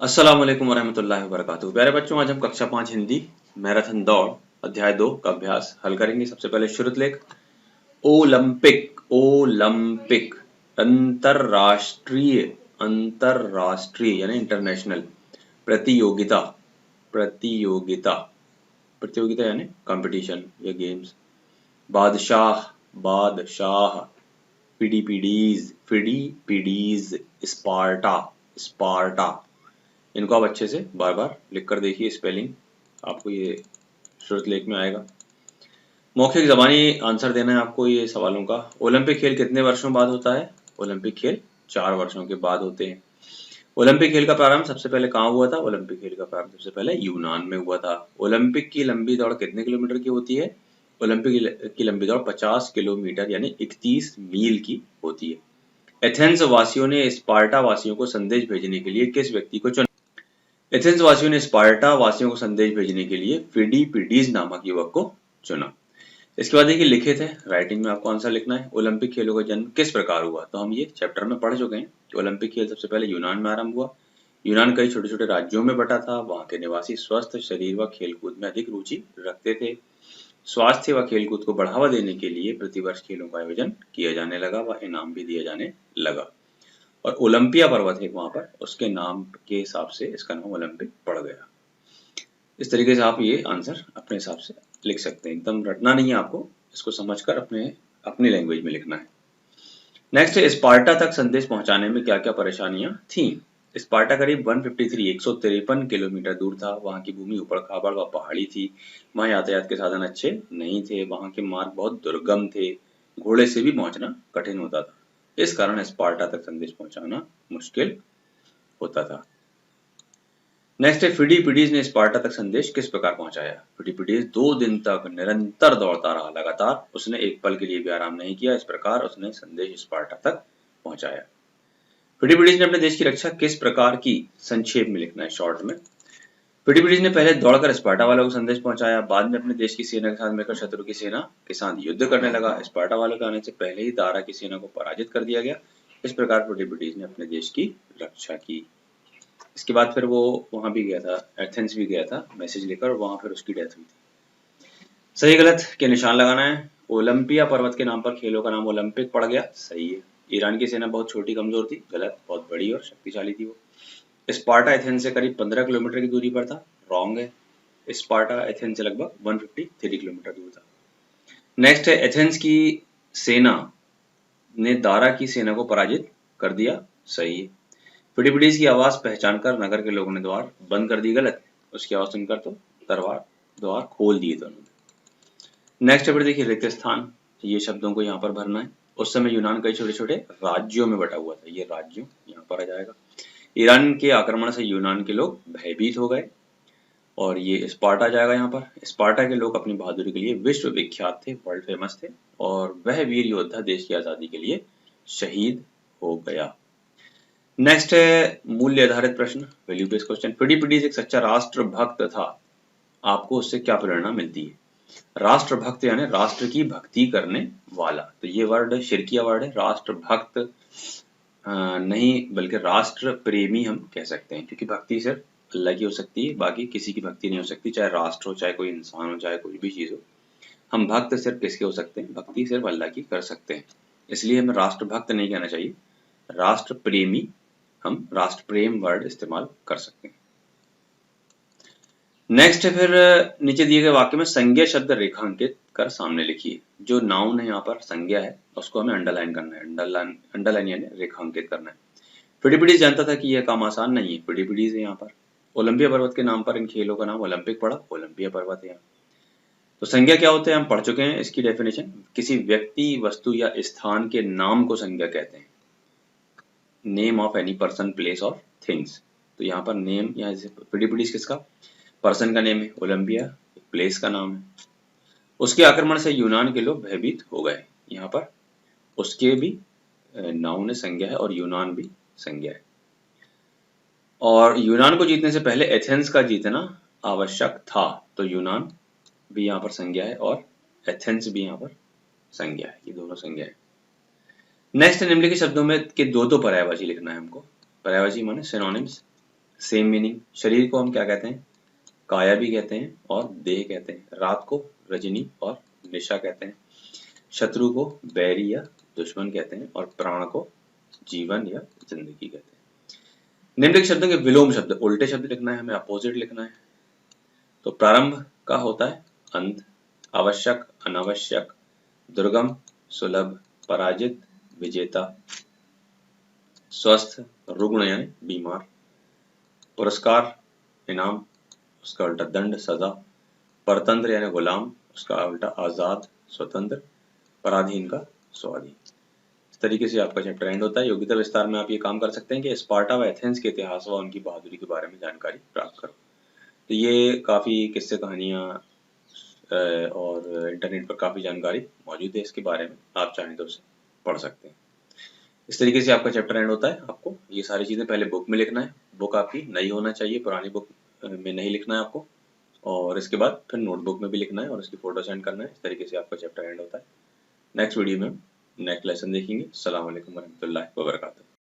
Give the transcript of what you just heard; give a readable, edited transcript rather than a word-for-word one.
अस्सलाम वालेकुम वरहमतुल्लाहि वबरकातुहू। प्यारे बच्चों, आज हम कक्षा 5 हिंदी मैराथन दौड़ अध्याय 2 का अभ्यास हल करेंगे। सबसे पहले शुरुत लेख ओलंपिक। ओलंपिक अंतरराष्ट्रीय, अंतरराष्ट्रीय यानी इंटरनेशनल प्रतियोगिता। प्रतियोगिता, प्रतियोगिता यानी कंपटीशन या गेम्स। बादशाह, बादशाह। पीडीपीडीज, पीडीपीडीज। Sparta, Sparta. इनको आप अच्छे से बार बार लिख कर देखिए, स्पेलिंग आपको ये श्रुत लेख में आएगा। मौखिक ज़बानी आंसर देना है आपको ये सवालों का। ओलंपिक खेल कितने वर्षों बाद होता है? ओलंपिक खेल 4 वर्षों के बाद होते हैं। ओलंपिक खेल का प्रारंभ सबसे पहले कहाँ हुआ था? ओलंपिक खेल का प्रारंभ सबसे पहले यूनान में हुआ था। ओलंपिक की लंबी दौड़ कितने किलोमीटर की होती है? ओलंपिक की लंबी दौड़ 50 किलोमीटर यानी 31 मील की होती है। एथेंस वासियों ने स्पार्टा वासियों को संदेश भेजने के लिए किस व्यक्ति को चुना? एथेंस वासियों ने स्पार्टा वासियों को संदेश भेजने के लिए फिडीपिडीज नामक युवक को चुना। इसके बाद देखिए लिखित है, राइटिंग में आपको आंसर लिखना है। ओलंपिक खेलों का जन्म किस प्रकार हुआ? तो हम ये चैप्टर में पढ़ चुके हैं कि ओलंपिक खेल सबसे पहले यूनान में आरंभ हुआ। यूनान कई छोटे छोटे राज्यों में बटा था। वहां के निवासी स्वस्थ शरीर व खेलकूद में अधिक रुचि रखते थे। स्वास्थ्य व खेलकूद को बढ़ावा देने के लिए प्रतिवर्ष खेलों का आयोजन किया जाने लगा व इनाम भी दिया जाने लगा। और ओलंपिया पर्वत है वहां पर, उसके नाम के हिसाब से इसका नाम ओलंपिक पड़ गया। इस तरीके से आप ये आंसर अपने हिसाब से लिख सकते हैं। एकदम रटना नहीं है आपको, इसको समझकर अपने अपनी लैंग्वेज में लिखना है। नेक्स्ट है स्पार्टा तक संदेश पहुंचाने में क्या क्या परेशानियां थीं? स्पार्टा करीब 153 किलोमीटर दूर था। वहां की भूमि ऊबड़ खाबड़ व पहाड़ी थी। वहां यातायात के साधन अच्छे नहीं थे। वहां के मार्ग बहुत दुर्गम थे। घोड़े से भी पहुंचना कठिन होता था। इस कारण स्पार्टा तक संदेश पहुंचाना मुश्किल होता था। नेक्स्ट है फिडीपिडीज ने स्पार्टा तक संदेश किस प्रकार पहुंचाया? फिडीपिडीज 2 दिन तक निरंतर दौड़ता रहा। लगातार उसने एक पल के लिए भी आराम नहीं किया। इस प्रकार उसने संदेश स्पार्टा तक पहुंचाया। फिडीपिडीज ने अपने देश की रक्षा किस प्रकार की? संक्षेप में लिखना है, शॉर्ट में। फिडीपिडीज ने पहले दौड़कर स्पार्टा वालों को संदेश पहुंचाया। बाद में अपने देश की सेना के साथ मिलकर शत्रु की सेना के साथ युद्ध करने लगा। स्पार्टा वालों के आने से पहले ही दारा की सेना को पराजित कर दिया गया। इस प्रकार फिडीपिडीज ने अपने देश की रक्षा की। इसके बाद फिर वो वहां भी गया था, एथेंस भी गया था मैसेज लेकर, और वहां फिर उसकी डेथ हुई थी। सही गलत के निशान लगाना है। ओलंपिया पर्वत के नाम पर खेलों का नाम ओलंपिक पड़ गया, सही है। ईरान की सेना बहुत छोटी कमजोर थी, गलत। बहुत बड़ी और शक्तिशाली थी वो। स्पार्टा एथेंस से करीब 15 किलोमीटर की दूरी पर था, रॉन्ग है। स्पार्टा एथेंस से लगभग 153 किलोमीटर दूर था। नेक्स्ट है एथेंस की सेना ने दारा की सेना को पराजित कर दिया, सही है। फिडीपिडीज की आवाज पहचान कर नगर के लोगों ने द्वार बंद कर दी, गलत। उसकी आवाज सुनकर तो द्वार खोल दिए थे उन्होंने। नेक्स्ट फिर देखिए रिक्त स्थान, ये शब्दों को यहाँ पर भरना है। उस समय यूनान कई छोटे छोटे राज्यों में बटा हुआ था, ये राज्यों यहाँ पर आ जाएगा। ईरान के आक्रमण से यूनान के लोग भयभीत हो गए, और ये स्पार्टा जाएगा यहाँ पर। स्पार्टा के लोग अपनी बहादुरी के लिए विश्व विख्यात थे, वर्ल्ड फेमस थे, और वह वीर योद्धा देश की आजादी के लिए शहीद हो गया। नेक्स्ट है मूल्य आधारित प्रश्न, वैल्यू बेस्ड क्वेश्चन। फिडीपिडीज एक सच्चा राष्ट्रभक्त था, आपको उससे क्या प्रेरणा मिलती है? राष्ट्रभक्त यानी राष्ट्र की भक्ति करने वाला, तो ये वर्ड शिरकिया वर्ड है। राष्ट्रभक्त नहीं बल्कि राष्ट्र प्रेमी हम कह सकते हैं, क्योंकि भक्ति सिर्फ अल्लाह की हो सकती है, बाकी किसी की भक्ति नहीं हो सकती। चाहे राष्ट्र हो, चाहे कोई इंसान हो, चाहे कोई भी चीज हो, हम भक्त सिर्फ किसके हो सकते हैं? भक्ति सिर्फ अल्लाह की कर सकते हैं। इसलिए हमें राष्ट्रभक्त नहीं कहना चाहिए, राष्ट्र प्रेमी, हम राष्ट्र प्रेम वर्ड इस्तेमाल कर सकते हैं। नेक्स्ट है फिर नीचे दिए गए वाक्य में संज्ञा शब्द रेखांकित कर सामने लिखिए। जो नाउन है यहाँ पर संज्ञा है, उसको हमें अंडरलाइन करना है। अंडरलाइन यानी रेखांकित करना है। फिडीपिडीज जानता था कि यह काम आसान नहीं है, फिडीपिडीज है यहाँ पर। ओलंपिया पर्वत के नाम पर इन खेलों का नाम ओलंपिक पड़ा, ओलंपिया पर्वत है यहाँ। तो संज्ञा क्या होते हैं हम पढ़ चुके हैं, इसकी डेफिनेशन। किसी व्यक्ति, वस्तु या स्थान के नाम को संज्ञा कहते हैं। Name of any person, place और थिंग्स। तो यहाँ पर नेम, यहाँ फिडीपिडीज किसका? पर्सन का नेम है, ओलंपिया प्लेस का नाम है। उसके आक्रमण से यूनान के लोग भयभीत हो गए, यहाँ पर उसके भी नाउन है, संज्ञा है, और यूनान भी संज्ञा है। और यूनान को जीतने से पहले एथेंस का जीतना आवश्यक था, तो यूनान भी यहाँ पर संज्ञा है और एथेंस भी यहाँ पर संज्ञा है, ये दोनों संज्ञा है। नेक्स्ट निम्नलिखित शब्दों में के दो पर्यायवाची लिखना है हमको। पर्यायवाची माने सिनोनिम्स। Same meaning. शरीर को हम क्या कहते हैं? काया भी कहते हैं और देह कहते हैं। रात को रजनी और निशा कहते हैं। शत्रु को बैरी या दुश्मन कहते हैं और प्राण को जीवन या जिंदगी कहते हैं। निम्नलिखित शब्दों के विलोम शब्द, उल्टे शब्द लिखना है हमें, अपोजिट लिखना है। तो प्रारंभ का होता है अंत, आवश्यक अनावश्यक, दुर्गम सुलभ, पराजित विजेता, स्वस्थ रुग्ण यानी बीमार, पुरस्कार इनाम, उसका उल्टा दंड सजा, परतंत्र यानी गुलाम, उसका उल्टा आजाद स्वतंत्र, पराधीन का स्वाधीन। इस तरीके से आपका चैप्टर एंड होता है। योग्यता विस्तार में आप ये काम कर सकते हैं कि स्पार्टा व एथेंस के इतिहास व उनकी बहादुरी के बारे में जानकारी प्राप्त करो। तो ये काफ़ी किस्से कहानियाँ और इंटरनेट पर काफ़ी जानकारी मौजूद है इसके बारे में, आप चाहें तो उसे पढ़ सकते हैं। इस तरीके से आपका चैप्टर एंड होता है। आपको ये सारी चीज़ें पहले बुक में लिखना है, बुक आपकी नई होना चाहिए, पुरानी बुक में नहीं लिखना है आपको, और इसके बाद फिर नोटबुक में भी लिखना है और उसकी फ़ोटो सेंड करना है। इस तरीके से आपका चैप्टर एंड होता है। नेक्स्ट वीडियो में नेक्स्ट लेसन देखेंगे। अस्सलाम वालेकुम वरहमतुल्लाहि वबरकातुहू।